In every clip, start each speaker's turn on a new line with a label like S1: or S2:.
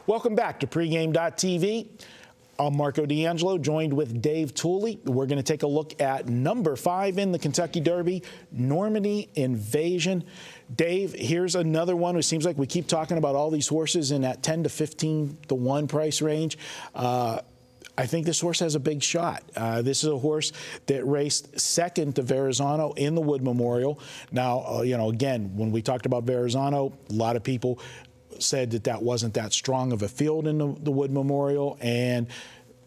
S1: Welcome back to pregame.tv. I'm Marco D'Angelo, joined with Dave Tooley. We're going to take a look at number 5 in the Kentucky Derby, Normandy Invasion. Dave, here's another one. It seems like we keep talking about all these horses in that 10 to 15 to 1 price range. I think this horse has a big shot. This is a horse that raced second to Verrazano in the Wood Memorial. Now, again, when we talked about Verrazano, a lot of people said that wasn't that strong of a field in the Wood Memorial, and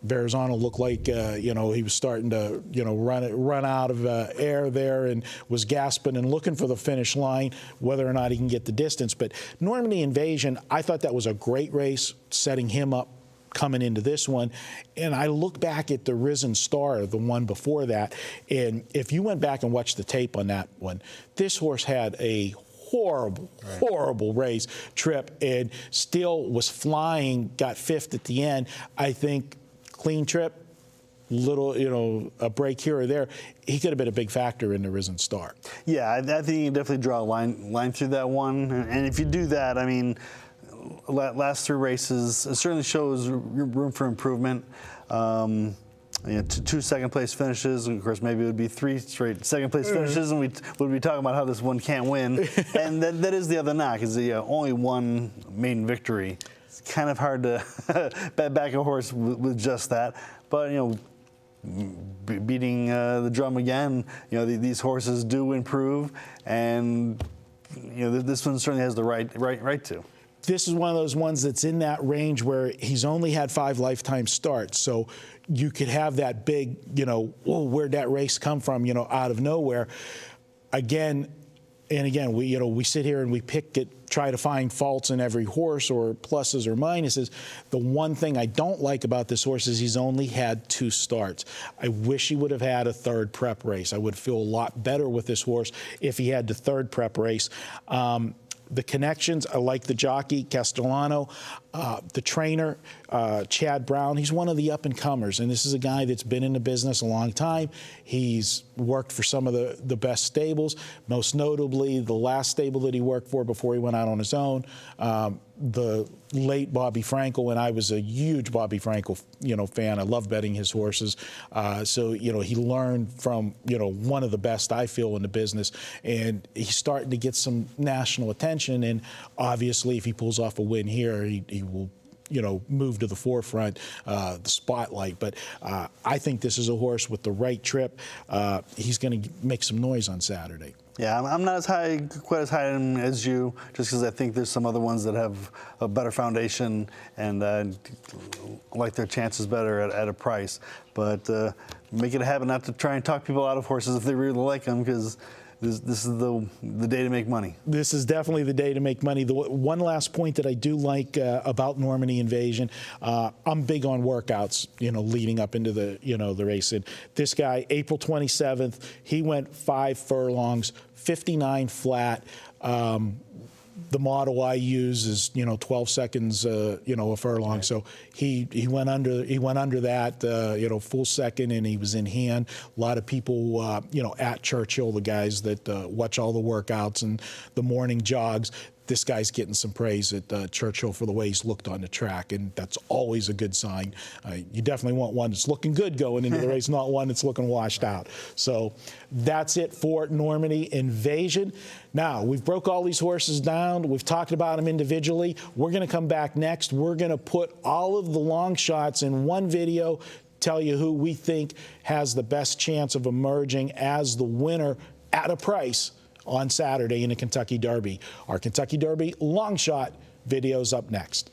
S1: Verrazano looked like he was starting to run out of air there and was gasping and looking for the finish line, whether or not he can get the distance. But Normandy Invasion, I thought that was a great race, setting him up coming into this one. And I look back at the Risen Star, the one before that, and if you went back and watched the tape on that one, this horse had a horrible race trip and still was flying, got 5th at the end. I think clean trip, little, a break here or there, he could have been a big factor in the Risen Star. Yeah,
S2: I think you can definitely draw a line through that one. And if you do that, I mean, last 3 races, it certainly shows room for improvement. 2 second-place finishes, and of course maybe it would be 3 straight second-place finishes, and we would be talking about how this one can't win. And that is the other knock, is only 1 maiden victory. It's kind of hard to back a horse with just that. But beating the drum again, these horses do improve, and this one certainly has the right to.
S1: This is one of those ones that's in that range where he's only had 5 lifetime starts. So you could have that big, where'd that race come from, out of nowhere. Again, we sit here and we try to find faults in every horse or pluses or minuses. The one thing I don't like about this horse is he's only had 2 starts. I wish he would have had a 3rd prep race. I would feel a lot better with this horse if he had the 3rd prep race. The connections, I like the jockey, Castellano, the trainer, Chad Brown. He's one of the up-and-comers, and this is a guy that's been in the business a long time. He's worked for some of the best stables, most notably the last stable that he worked for before he went out on his own, the late Bobby Frankel, and I was a huge Bobby Frankel, fan. I love betting his horses. So, he learned from, one of the best, I feel, in the business, and he's starting to get some national attention, and obviously if he pulls off a win here, he will move to the forefront, the spotlight. But I think this is a horse with the right trip. He's going to make some noise on Saturday.
S2: Yeah, I'm not quite as high as you, just because I think there's some other ones that have a better foundation and like their chances better at a price. But make it a habit not to try and talk people out of horses if they really like them, because this is the day to make money. This is definitely the day to make money.
S1: The one last point that I do like about Normandy Invasion, I'm big on workouts, leading up into the race. And this guy, April 27th, he went 5 furlongs, 59 flat. The model I use is 12 seconds a furlong. Right. So he went under that full second, and he was in hand. A lot of people at Churchill, the guys that watch all the workouts and the morning jogs, this guy's getting some praise at Churchill for the way he's looked on the track, and that's always a good sign. You definitely want one that's looking good going into the race, not one that's looking washed out. So that's it for Normandy Invasion. Now, we've broke all these horses down. We've talked about them individually. We're going to come back next. We're going to put all of the long shots in one video, tell you who we think has the best chance of emerging as the winner at a price on Saturday in the Kentucky Derby. Our Kentucky Derby long shot video's up next.